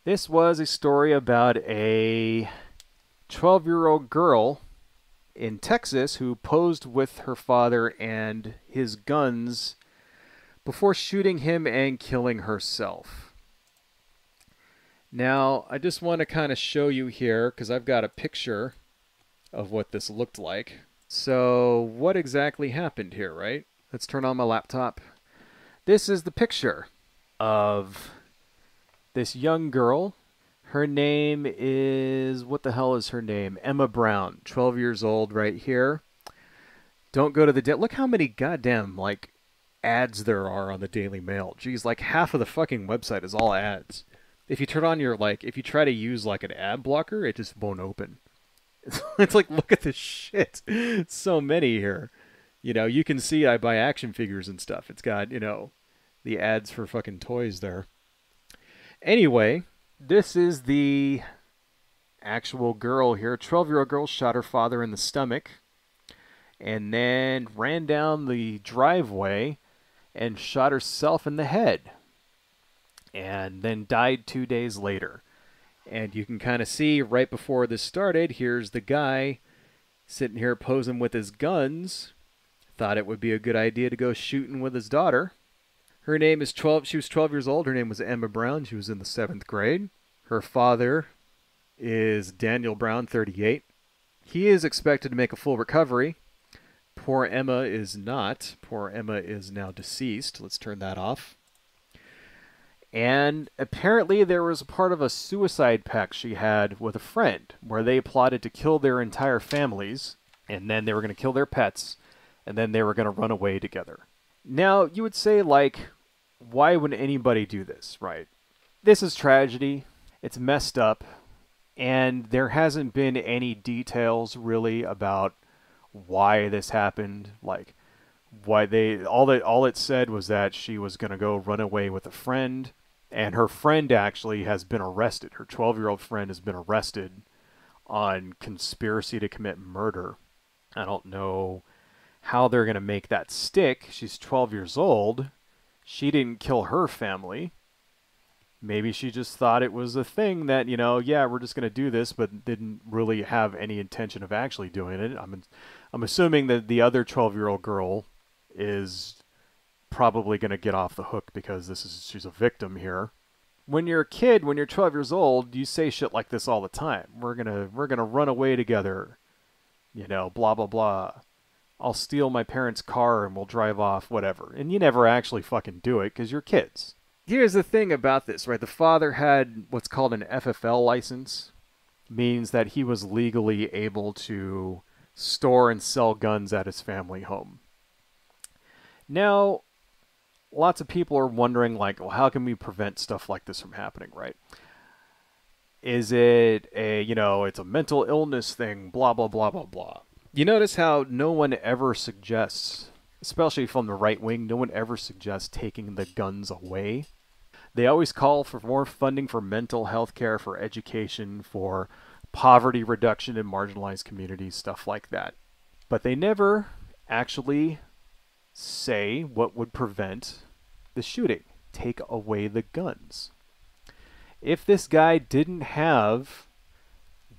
This was a story about a 12-year-old girl in Texas who posed with her father and his guns before shooting him and killing herself. Now, I just want to kind of show you here because I've got a picture of what this looked like. So, what exactly happened here, right? Let's turn on my laptop. This is the picture of this young girl. Her name is, what the hell is her name? Emma Brown, 12 years old right here. Don't go to the, look how many goddamn, like, ads there are on the Daily Mail. Geez, like half of the fucking website is all ads. If you turn on your, like, if you try to use, like, an ad blocker, it just won't open. It's like, look at this shit. So many here. You know, you can see I buy action figures and stuff. It's got, you know, the ads for fucking toys there. Anyway, this is the actual girl here. 12-year-old girl shot her father in the stomach and then ran down the driveway and shot herself in the head and then died 2 days later. And you can kind of see right before this started, here's the guy sitting here posing with his guns. Thought it would be a good idea to go shooting with his daughter. Her name is 12. She was 12 years old. Her name was Emma Brown. She was in the 7th grade. Her father is Daniel Brown, 38. He is expected to make a full recovery. Poor Emma is not. Poor Emma is now deceased. Let's turn that off. And apparently there was a part of a suicide pact she had with a friend where they plotted to kill their entire families, and then they were going to kill their pets, and then they were going to run away together. Now, you would say, like, why would anybody do this, right? This is tragedy. It's messed up. And there hasn't been any details, really, about why this happened. Like, why they... All it said was that she was going to go run away with a friend. And her friend actually has been arrested. Her 12-year-old friend has been arrested on conspiracy to commit murder. I don't know how they're going to make that stick. She's 12 years old. She didn't kill her family. Maybe she just thought it was a thing that, you know, yeah, we're just going to do this, but didn't really have any intention of actually doing it. I'm assuming that the other 12-year-old girl is probably going to get off the hook because she's a victim here. When you're a kid, when you're 12 years old, you say shit like this all the time. We're going to run away together. You know, blah blah blah. I'll steal my parents' car and we'll drive off, whatever. And you never actually fucking do it because you're kids. Here's the thing about this, right? The father had what's called an FFL license. Means that he was legally able to store and sell guns at his family home. Now, lots of people are wondering, like, well, how can we prevent stuff like this from happening, right? Is it a, you know, it's a mental illness thing, blah, blah, blah, blah, blah. You notice how no one ever suggests, especially from the right wing, no one ever suggests taking the guns away. They always call for more funding for mental health care, for education, for poverty reduction in marginalized communities, stuff like that. But they never actually say what would prevent the shooting. Take away the guns. If this guy didn't have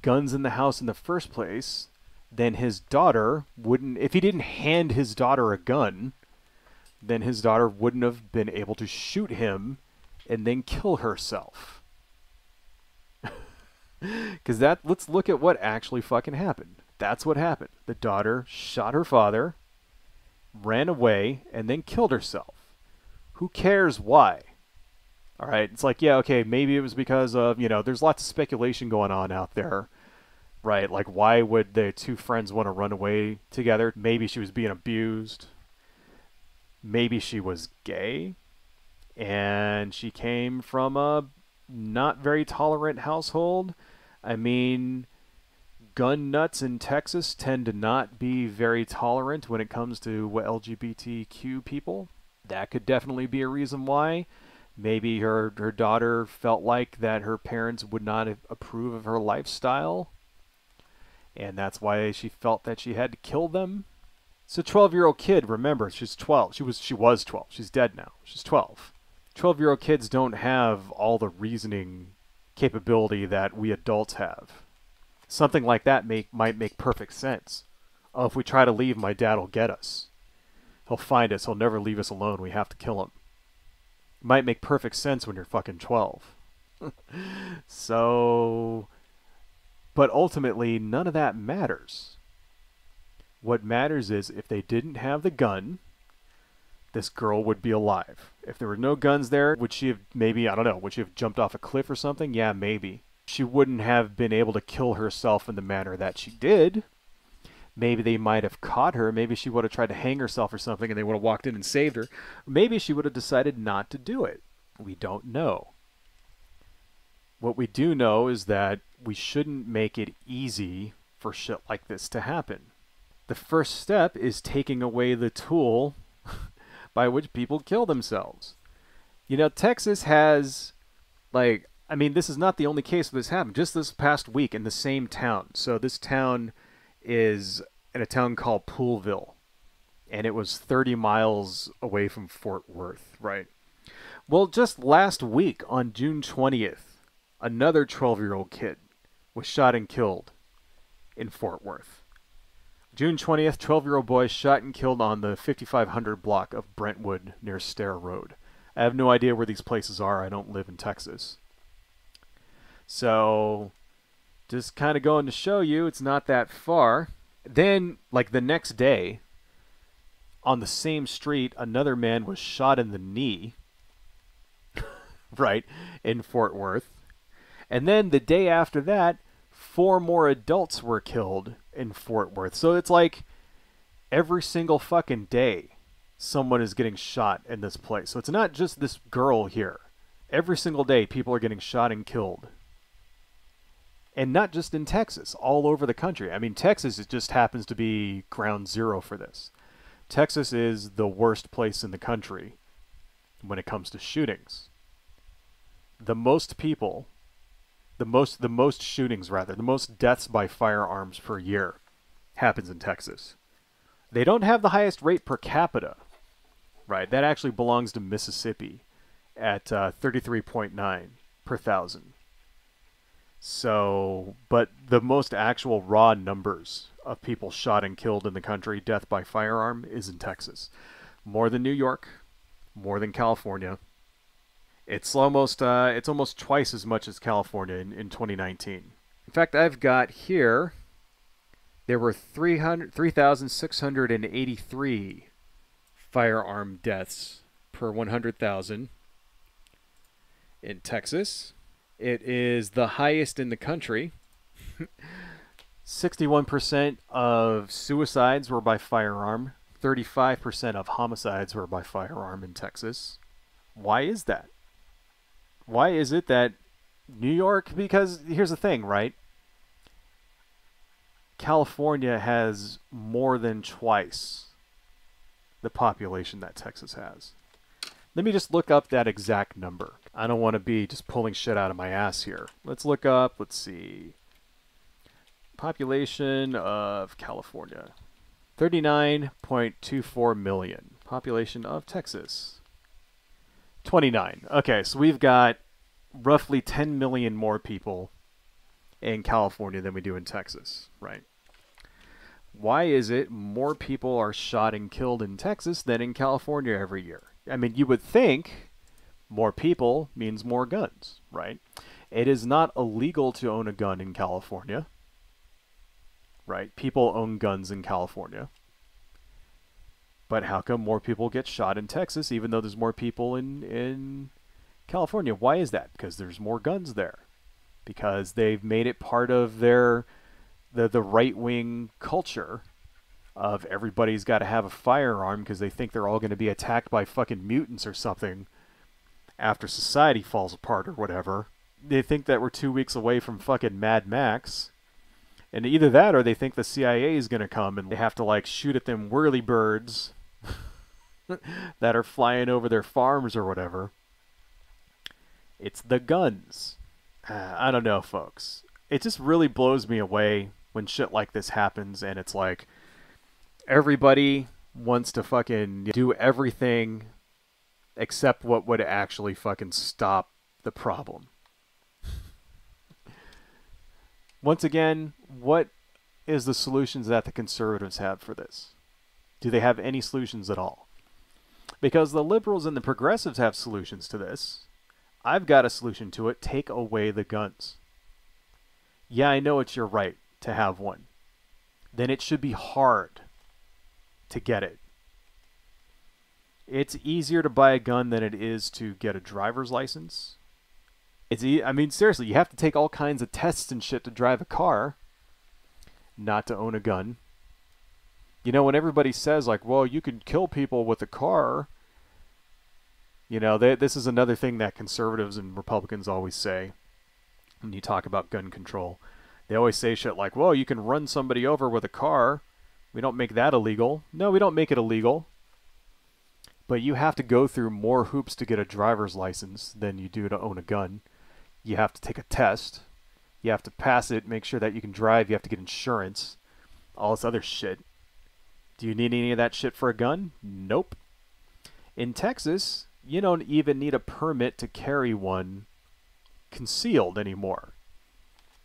guns in the house in the first place, then his daughter wouldn't, if he didn't hand his daughter a gun, then his daughter wouldn't have been able to shoot him and then kill herself. Because let's look at what actually fucking happened. That's what happened. The daughter shot her father, ran away, and then killed herself. Who cares why? All right, it's like, yeah, okay, maybe it was because of, you know, there's lots of speculation going on out there, right? Like, why would the two friends want to run away together? Maybe she was being abused. Maybe she was gay, and she came from a not very tolerant household. I mean, gun nuts in Texas tend to not be very tolerant when it comes to LGBTQ people. That could definitely be a reason why. Maybe her daughter felt like that her parents would not approve of her lifestyle, and that's why she felt that she had to kill them. It's a 12-year-old kid, remember, she's 12. She was 12. She's dead now. She's 12. 12-year-old kids don't have all the reasoning capability that we adults have. Something like that might make perfect sense. Oh, if we try to leave, my dad will get us. He'll find us. He'll never leave us alone. We have to kill him. Might make perfect sense when you're fucking 12. So, but ultimately, none of that matters. What matters is if they didn't have the gun, this girl would be alive. If there were no guns there, would she have maybe, I don't know, would she have jumped off a cliff or something? Yeah, maybe. She wouldn't have been able to kill herself in the manner that she did. Maybe they might have caught her. Maybe she would have tried to hang herself or something and they would have walked in and saved her. Maybe she would have decided not to do it. We don't know. What we do know is that we shouldn't make it easy for shit like this to happen. The first step is taking away the tool by which people kill themselves. You know, Texas has, like, I mean, this is not the only case where this happened. Just this past week in the same town. So this town is in a town called Poolville, and it was 30 miles away from Fort Worth, right? Well, just last week on June 20th, another 12-year-old kid was shot and killed in Fort Worth. June 20th, 12-year-old boy shot and killed on the 5500 block of Brentwood near Stair Road. I have no idea where these places are. I don't live in Texas. So, just kind of going to show you it's not that far. Then, like the next day, on the same street, another man was shot in the knee, right, in Fort Worth. And then the day after that, 4 more adults were killed in Fort Worth. So it's like every single fucking day, someone is getting shot in this place. So it's not just this girl here. Every single day, people are getting shot and killed. And not just in Texas, all over the country. I mean, Texas, it just happens to be ground zero for this. Texas is the worst place in the country when it comes to shootings. The most people, the most shootings rather, the most deaths by firearms per year happens in Texas. They don't have the highest rate per capita, right? That actually belongs to Mississippi at 33.9 per thousand. So, but the most actual raw numbers of people shot and killed in the country, death by firearm, is in Texas. More than New York, more than California. It's almost twice as much as California in 2019. In fact, I've got here, there were 3,683 firearm deaths per 100,000 in Texas. It is the highest in the country. 61% of suicides were by firearm. 35% of homicides were by firearm in Texas. Why is that? Why is it that New York, because here's the thing, right? California has more than twice the population that Texas has. Let me just look up that exact number. I don't want to be just pulling shit out of my ass here. Let's look up, let's see. Population of California. 39.24 million. Population of Texas. 29. Okay, so we've got roughly 10 million more people in California than we do in Texas, right? Why is it more people are shot and killed in Texas than in California every year? I mean, you would think more people means more guns, right? It is not illegal to own a gun in California, right? People own guns in California. But how come more people get shot in Texas even though there's more people in California? Why is that? Because there's more guns there. Because they've made it part of the right-wing culture of everybody's got to have a firearm because they think they're all going to be attacked by fucking mutants or something after society falls apart or whatever. They think that we're 2 weeks away from fucking Mad Max. And either that or they think the CIA is going to come and they have to like shoot at them whirlybirds that are flying over their farms or whatever. It's the guns. I don't know, folks. It just really blows me away when shit like this happens and it's like everybody wants to fucking do everything except what would actually fucking stop the problem. Once again, what is the solutions that the conservatives have for this? Do they have any solutions at all? Because the liberals and the progressives have solutions to this. I've got a solution to it. Take away the guns. Yeah, I know it's your right to have one. Then it should be hard to get it. It's easier to buy a gun than it is to get a driver's license. I mean, seriously, you have to take all kinds of tests and shit to drive a car, not to own a gun. You know, when everybody says, like, well, you can kill people with a car, you know, this is another thing that conservatives and Republicans always say when you talk about gun control. They always say shit like, well, you can run somebody over with a car. We don't make that illegal. No, we don't make it illegal. But you have to go through more hoops to get a driver's license than you do to own a gun. You have to take a test. You have to pass it, make sure that you can drive. You have to get insurance. All this other shit. Do you need any of that shit for a gun? Nope. In Texas, you don't even need a permit to carry one concealed anymore.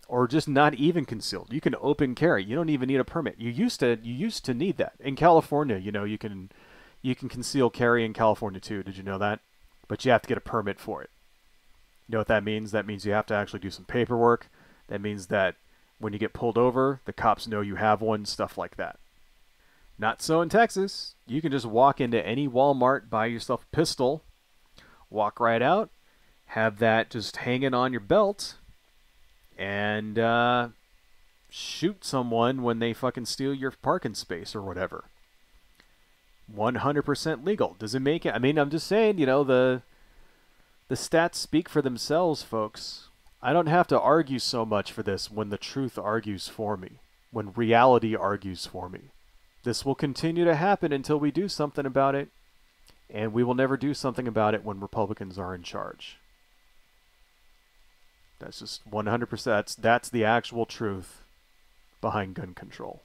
Or just not even concealed. You can open carry. You don't even need a permit. You used to need that. In California, you know, you can conceal carry in California too. Did you know that? But you have to get a permit for it. You know what that means? That means you have to actually do some paperwork. That means that when you get pulled over, the cops know you have one, stuff like that. Not so in Texas. You can just walk into any Walmart, buy yourself a pistol, walk right out, have that just hanging on your belt, and shoot someone when they fucking steal your parking space or whatever. 100% legal. Does it make it? I mean, I'm just saying, you know, the stats speak for themselves, folks. I don't have to argue so much for this when the truth argues for me, when reality argues for me. This will continue to happen until we do something about it, and we will never do something about it when Republicans are in charge. That's just 100%. That's the actual truth behind gun control.